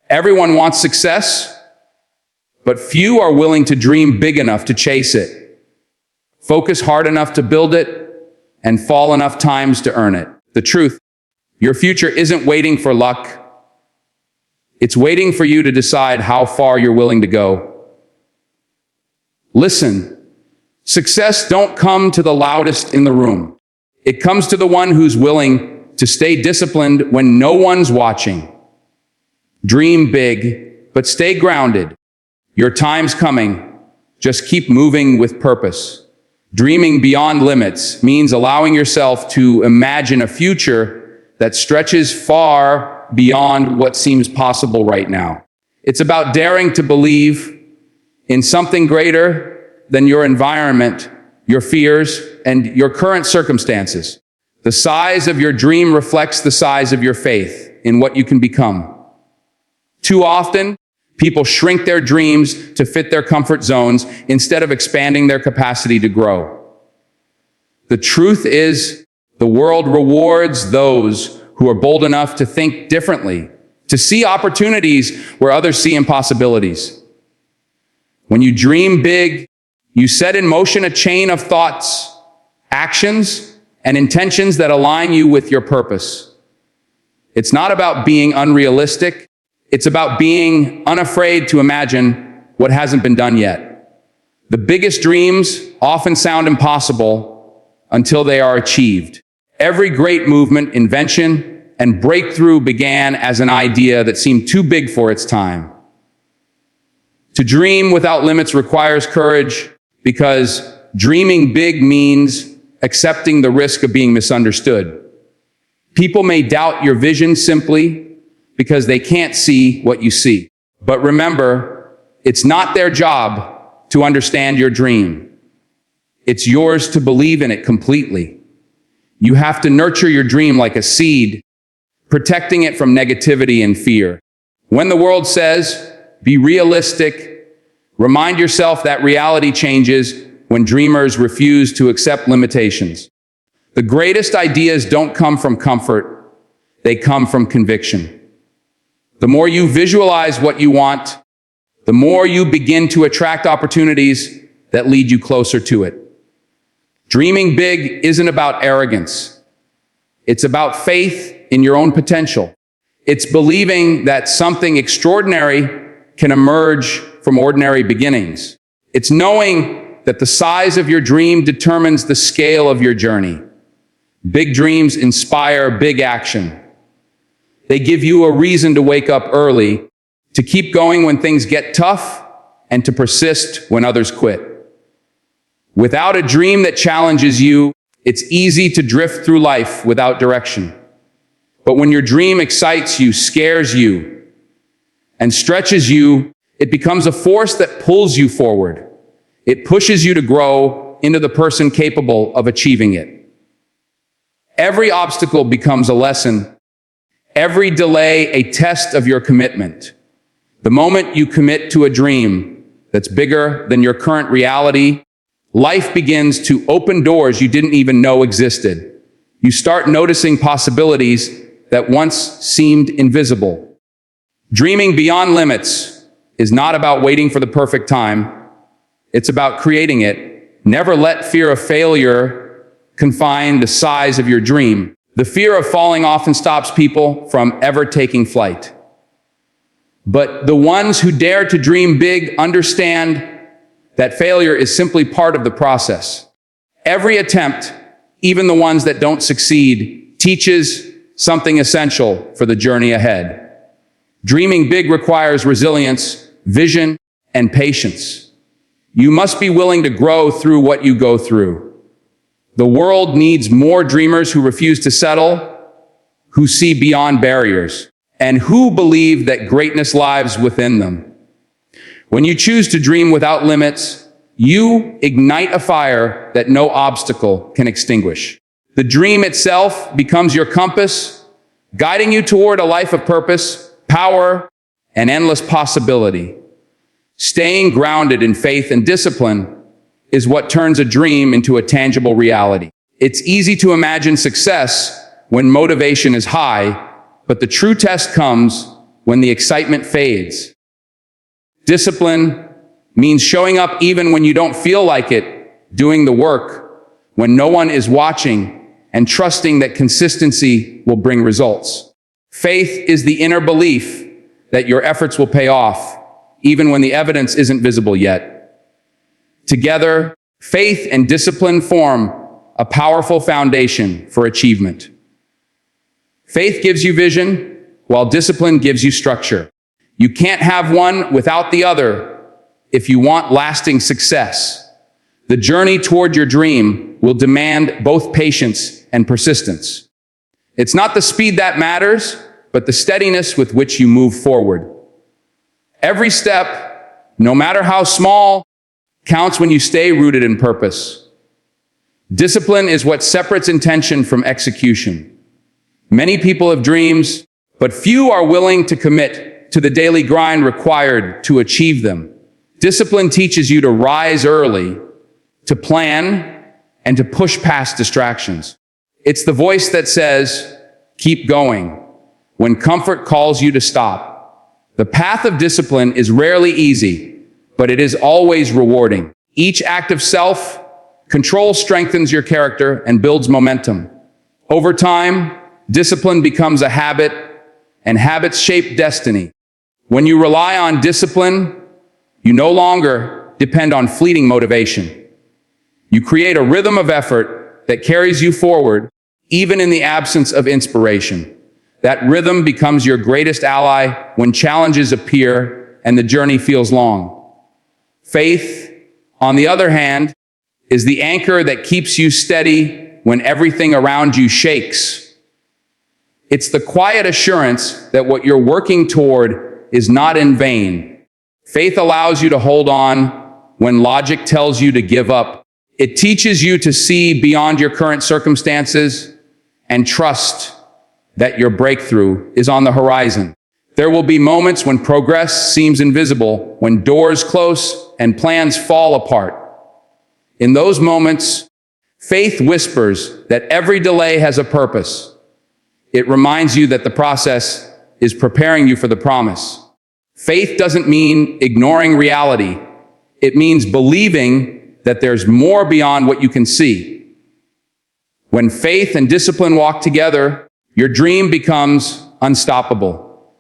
Everyone wants success, but few are willing to dream big enough to chase it, focus hard enough to build it, and fall enough times to earn it. The truth, your future isn't waiting for luck. It's waiting for you to decide how far you're willing to go. Listen, success don't come to the loudest in the room. It comes to the one who's willing to stay disciplined when no one's watching. Dream big, but stay grounded. Your time's coming. Just keep moving with purpose. Dreaming beyond limits means allowing yourself to imagine a future that stretches far beyond what seems possible right now. It's about daring to believe in something greater than your environment, your fears, and your current circumstances. The size of your dream reflects the size of your faith in what you can become. Too often, people shrink their dreams to fit their comfort zones instead of expanding their capacity to grow. The truth is, the world rewards those who are bold enough to think differently, to see opportunities where others see impossibilities. When you dream big, you set in motion a chain of thoughts, actions, and intentions that align you with your purpose. It's not about being unrealistic. It's about being unafraid to imagine what hasn't been done yet. The biggest dreams often sound impossible until they are achieved. Every great movement, invention, and breakthrough began as an idea that seemed too big for its time. To dream without limits requires courage, because dreaming big means accepting the risk of being misunderstood. People may doubt your vision simply because they can't see what you see. But remember, it's not their job to understand your dream. It's yours to believe in it completely. You have to nurture your dream like a seed, protecting it from negativity and fear. When the world says, be realistic, remind yourself that reality changes when dreamers refuse to accept limitations. The greatest ideas don't come from comfort, they come from conviction. The more you visualize what you want, the more you begin to attract opportunities that lead you closer to it. Dreaming big isn't about arrogance. It's about faith in your own potential. It's believing that something extraordinary can emerge from ordinary beginnings. It's knowing that the size of your dream determines the scale of your journey. Big dreams inspire big action. They give you a reason to wake up early, to keep going when things get tough, and to persist when others quit. Without a dream that challenges you, it's easy to drift through life without direction. But when your dream excites you, scares you, and stretches you, it becomes a force that pulls you forward. It pushes you to grow into the person capable of achieving it. Every obstacle becomes a lesson. Every delay, a test of your commitment. The moment you commit to a dream that's bigger than your current reality, life begins to open doors you didn't even know existed. You start noticing possibilities that once seemed invisible. Dreaming beyond limits is not about waiting for the perfect time. It's about creating it. Never let fear of failure confine the size of your dream. The fear of falling often stops people from ever taking flight. But the ones who dare to dream big understand that failure is simply part of the process. Every attempt, even the ones that don't succeed, teaches something essential for the journey ahead. Dreaming big requires resilience, vision, and patience. You must be willing to grow through what you go through. The world needs more dreamers who refuse to settle, who see beyond barriers, and who believe that greatness lies within them. When you choose to dream without limits, you ignite a fire that no obstacle can extinguish. The dream itself becomes your compass, guiding you toward a life of purpose, power, and endless possibility. Staying grounded in faith and discipline is what turns a dream into a tangible reality. It's easy to imagine success when motivation is high, but the true test comes when the excitement fades. Discipline means showing up even when you don't feel like it, doing the work when no one is watching, and trusting that consistency will bring results. Faith is the inner belief that your efforts will pay off, even when the evidence isn't visible yet. Together, faith and discipline form a powerful foundation for achievement. Faith gives you vision, while discipline gives you structure. You can't have one without the other if you want lasting success. The journey toward your dream will demand both patience and persistence. It's not the speed that matters, but the steadiness with which you move forward. Every step, no matter how small, counts when you stay rooted in purpose. Discipline is what separates intention from execution. Many people have dreams, but few are willing to commit to the daily grind required to achieve them. Discipline teaches you to rise early, to plan, and to push past distractions. It's the voice that says, keep going, when comfort calls you to stop. The path of discipline is rarely easy, but it is always rewarding. Each act of self-control strengthens your character and builds momentum. Over time, discipline becomes a habit, and habits shape destiny. When you rely on discipline, you no longer depend on fleeting motivation. You create a rhythm of effort that carries you forward, even in the absence of inspiration. That rhythm becomes your greatest ally when challenges appear and the journey feels long. Faith, on the other hand, is the anchor that keeps you steady when everything around you shakes. It's the quiet assurance that what you're working toward is not in vain. Faith allows you to hold on when logic tells you to give up. It teaches you to see beyond your current circumstances and trust that your breakthrough is on the horizon. There will be moments when progress seems invisible, when doors close and plans fall apart. In those moments, faith whispers that every delay has a purpose. It reminds you that the process is preparing you for the promise. Faith doesn't mean ignoring reality. It means believing that there's more beyond what you can see. When faith and discipline walk together, your dream becomes unstoppable.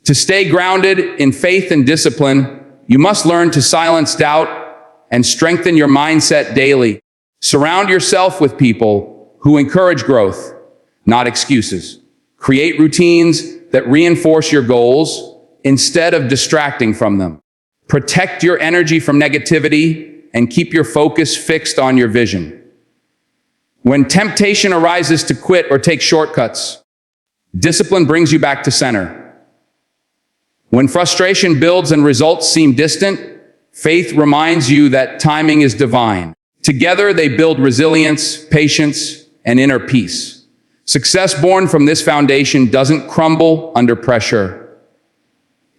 To stay grounded in faith and discipline, you must learn to silence doubt and strengthen your mindset daily. Surround yourself with people who encourage growth, not excuses. Create routines that reinforce your goals instead of distracting from them. Protect your energy from negativity and keep your focus fixed on your vision. When temptation arises to quit or take shortcuts, discipline brings you back to center. When frustration builds and results seem distant, faith reminds you that timing is divine. Together, they build resilience, patience, and inner peace. Success born from this foundation doesn't crumble under pressure.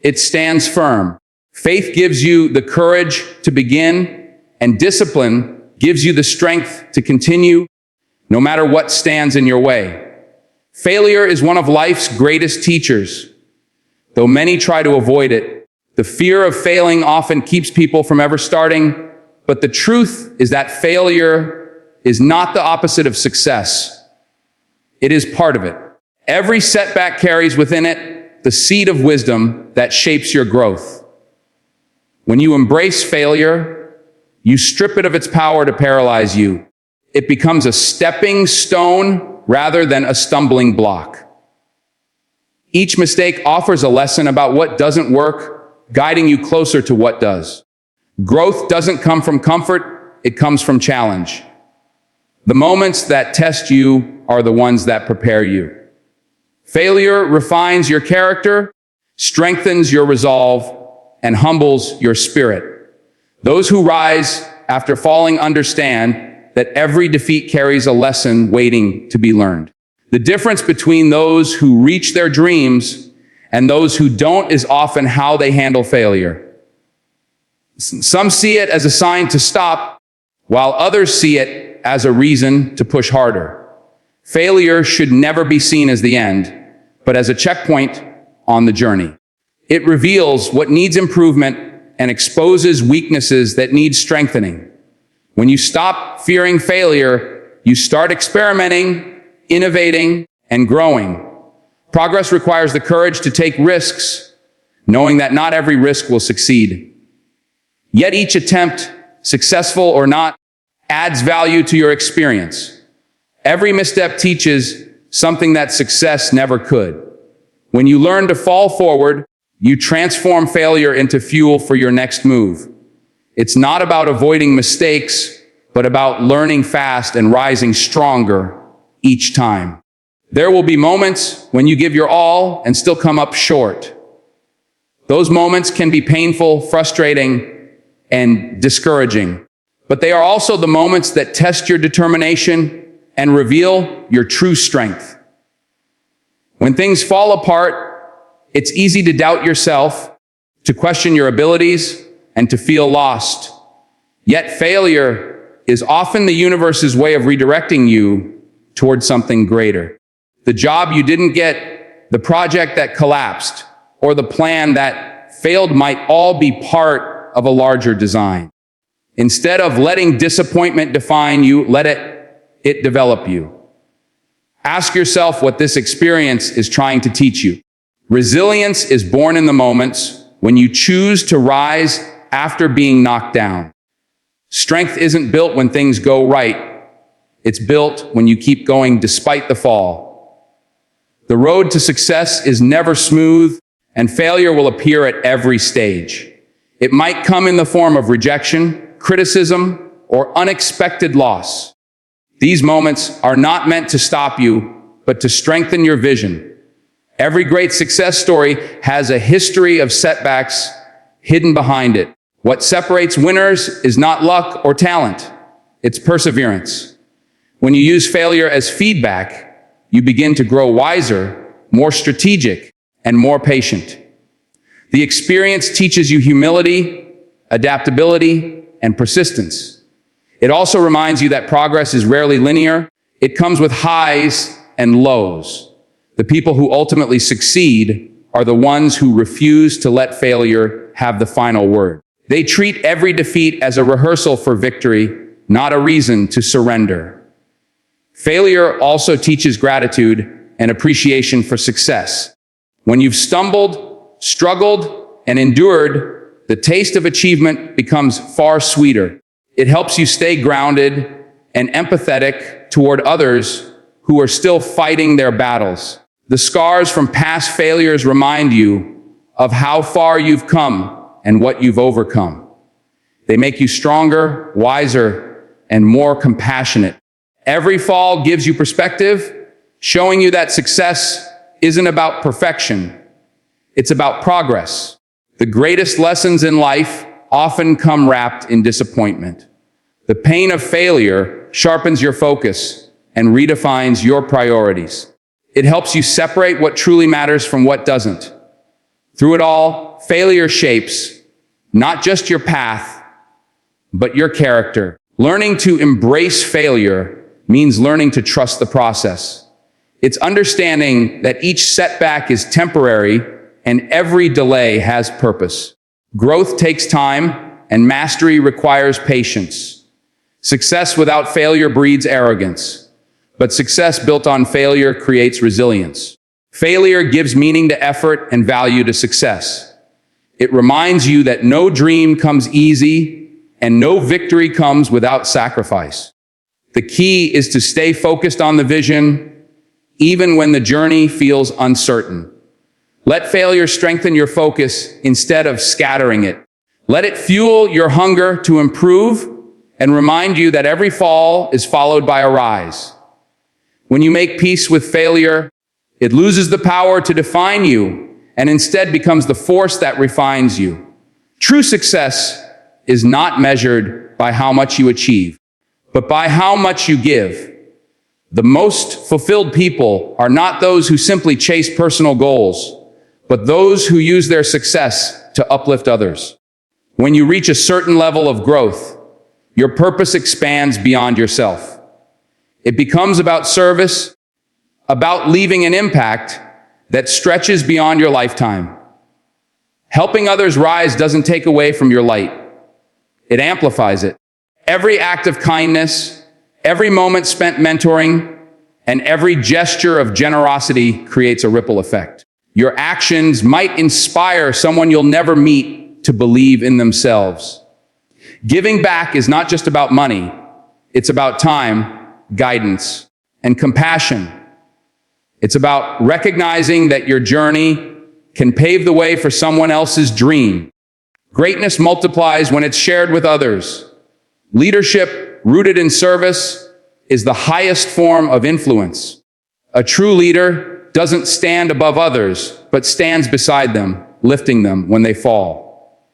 It stands firm. Faith gives you the courage to begin, and discipline gives you the strength to continue, no matter what stands in your way. Failure is one of life's greatest teachers. Though many try to avoid it, the fear of failing often keeps people from ever starting. But the truth is that failure is not the opposite of success. It is part of it. Every setback carries within it the seed of wisdom that shapes your growth. When you embrace failure, you strip it of its power to paralyze you. It becomes a stepping stone rather than a stumbling block. Each mistake offers a lesson about what doesn't work, guiding you closer to what does. Growth doesn't come from comfort, it comes from challenge. The moments that test you are the ones that prepare you. Failure refines your character, strengthens your resolve, and humbles your spirit. Those who rise after falling understand that every defeat carries a lesson waiting to be learned. The difference between those who reach their dreams and those who don't is often how they handle failure. Some see it as a sign to stop, while others see it as a reason to push harder. Failure should never be seen as the end, but as a checkpoint on the journey. It reveals what needs improvement and exposes weaknesses that need strengthening. When you stop fearing failure, you start experimenting, innovating, and growing. Progress requires the courage to take risks, knowing that not every risk will succeed. Yet each attempt, successful or not, adds value to your experience. Every misstep teaches something that success never could. When you learn to fall forward, you transform failure into fuel for your next move. It's not about avoiding mistakes, but about learning fast and rising stronger each time. There will be moments when you give your all and still come up short. Those moments can be painful, frustrating, and discouraging. But they are also the moments that test your determination and reveal your true strength. When things fall apart, it's easy to doubt yourself, to question your abilities, and to feel lost. Yet failure is often the universe's way of redirecting you towards something greater. The job you didn't get, the project that collapsed, or the plan that failed might all be part of a larger design. Instead of letting disappointment define you, let it develop you. Ask yourself what this experience is trying to teach you. Resilience is born in the moments when you choose to rise after being knocked down. Strength isn't built when things go right. It's built when you keep going despite the fall. The road to success is never smooth, and failure will appear at every stage. It might come in the form of rejection, criticism, or unexpected loss. These moments are not meant to stop you, but to strengthen your vision. Every great success story has a history of setbacks hidden behind it. What separates winners is not luck or talent, it's perseverance. When you use failure as feedback, you begin to grow wiser, more strategic, and more patient. The experience teaches you humility, adaptability, and persistence. It also reminds you that progress is rarely linear. It comes with highs and lows. The people who ultimately succeed are the ones who refuse to let failure have the final word. They treat every defeat as a rehearsal for victory, not a reason to surrender. Failure also teaches gratitude and appreciation for success. When you've stumbled, struggled, and endured, the taste of achievement becomes far sweeter. It helps you stay grounded and empathetic toward others who are still fighting their battles. The scars from past failures remind you of how far you've come and what you've overcome. They make you stronger, wiser, and more compassionate. Every fall gives you perspective, showing you that success isn't about perfection. It's about progress. The greatest lessons in life often come wrapped in disappointment. The pain of failure sharpens your focus and redefines your priorities. It helps you separate what truly matters from what doesn't. Through it all, failure shapes not just your path, but your character. Learning to embrace failure means learning to trust the process. It's understanding that each setback is temporary and every delay has purpose. Growth takes time and mastery requires patience. Success without failure breeds arrogance. But success built on failure creates resilience. Failure gives meaning to effort and value to success. It reminds you that no dream comes easy and no victory comes without sacrifice. The key is to stay focused on the vision, even when the journey feels uncertain. Let failure strengthen your focus instead of scattering it. Let it fuel your hunger to improve and remind you that every fall is followed by a rise. When you make peace with failure, it loses the power to define you and instead becomes the force that refines you. True success is not measured by how much you achieve, but by how much you give. The most fulfilled people are not those who simply chase personal goals, but those who use their success to uplift others. When you reach a certain level of growth, your purpose expands beyond yourself. It becomes about service, about leaving an impact that stretches beyond your lifetime. Helping others rise doesn't take away from your light. It amplifies it. Every act of kindness, every moment spent mentoring, and every gesture of generosity creates a ripple effect. Your actions might inspire someone you'll never meet to believe in themselves. Giving back is not just about money. It's about time, guidance, and compassion. It's about recognizing that your journey can pave the way for someone else's dream. Greatness multiplies when it's shared with others. Leadership rooted in service is the highest form of influence. A true leader doesn't stand above others, but stands beside them, lifting them when they fall.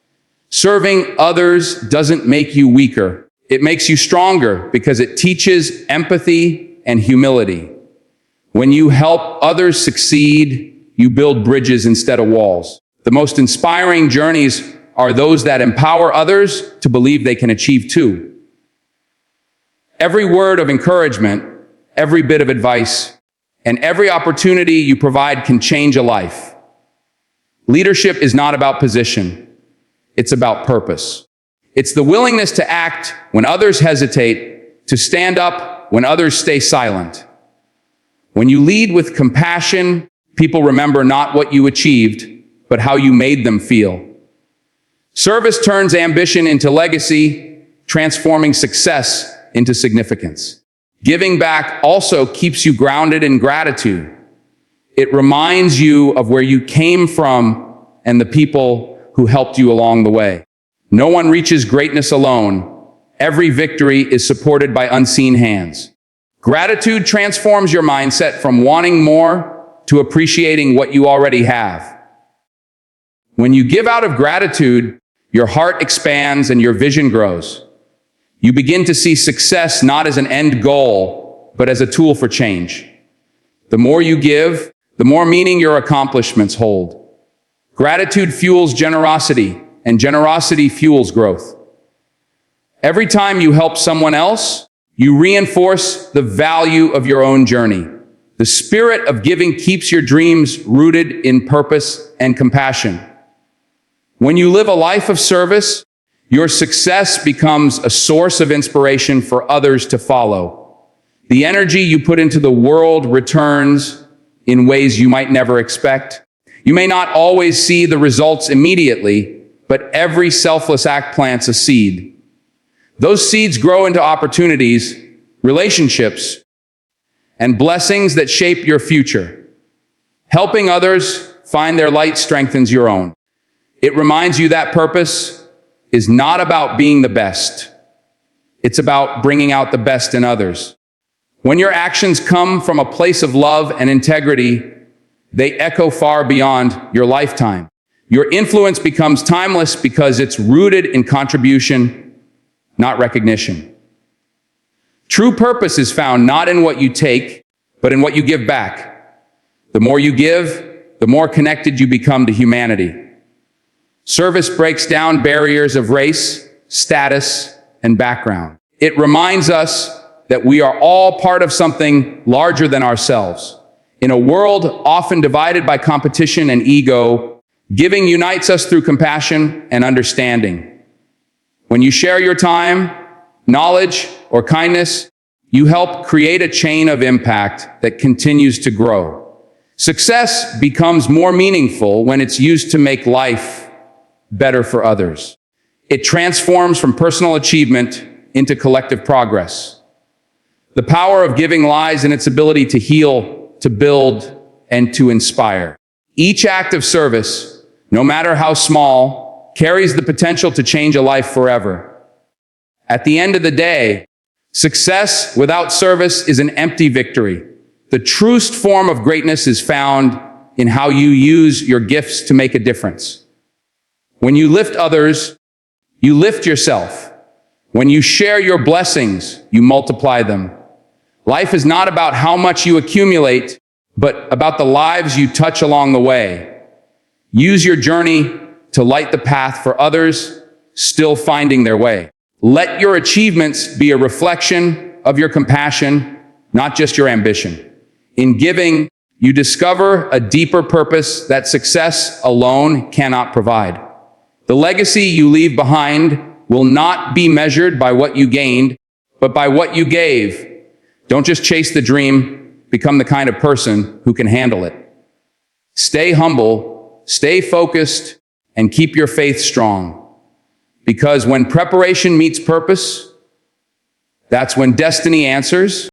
Serving others doesn't make you weaker. It makes you stronger because it teaches empathy and humility. When you help others succeed, you build bridges instead of walls. The most inspiring journeys are those that empower others to believe they can achieve too. Every word of encouragement, every bit of advice, and every opportunity you provide can change a life. Leadership is not about position. It's about purpose. It's the willingness to act when others hesitate, to stand up when others stay silent. When you lead with compassion, people remember not what you achieved, but how you made them feel. Service turns ambition into legacy, transforming success into significance. Giving back also keeps you grounded in gratitude. It reminds you of where you came from and the people who helped you along the way. No one reaches greatness alone. Every victory is supported by unseen hands. Gratitude transforms your mindset from wanting more to appreciating what you already have. When you give out of gratitude, your heart expands and your vision grows. You begin to see success not as an end goal, but as a tool for change. The more you give, the more meaning your accomplishments hold. Gratitude fuels generosity, and generosity fuels growth. Every time you help someone else, you reinforce the value of your own journey. The spirit of giving keeps your dreams rooted in purpose and compassion. When you live a life of service, your success becomes a source of inspiration for others to follow. The energy you put into the world returns in ways you might never expect. You may not always see the results immediately, but every selfless act plants a seed. Those seeds grow into opportunities, relationships, and blessings that shape your future. Helping others find their light strengthens your own. It reminds you that purpose is not about being the best. It's about bringing out the best in others. When your actions come from a place of love and integrity, they echo far beyond your lifetime. Your influence becomes timeless because it's rooted in contribution, not recognition. True purpose is found not in what you take, but in what you give back. The more you give, the more connected you become to humanity. Service breaks down barriers of race, status, and background. It reminds us that we are all part of something larger than ourselves. In a world often divided by competition and ego, giving unites us through compassion and understanding. When you share your time, knowledge, or kindness, you help create a chain of impact that continues to grow. Success becomes more meaningful when it's used to make life better for others. It transforms from personal achievement into collective progress. The power of giving lies in its ability to heal, to build, and to inspire. Each act of service, no matter how small, carries the potential to change a life forever. At the end of the day, success without service is an empty victory. The truest form of greatness is found in how you use your gifts to make a difference. When you lift others, you lift yourself. When you share your blessings, you multiply them. Life is not about how much you accumulate, but about the lives you touch along the way. Use your journey to light the path for others still finding their way. Let your achievements be a reflection of your compassion, not just your ambition. In giving, you discover a deeper purpose that success alone cannot provide. The legacy you leave behind will not be measured by what you gained, but by what you gave. Don't just chase the dream, become the kind of person who can handle it. Stay humble, stay focused, and keep your faith strong. Because when preparation meets purpose, that's when destiny answers.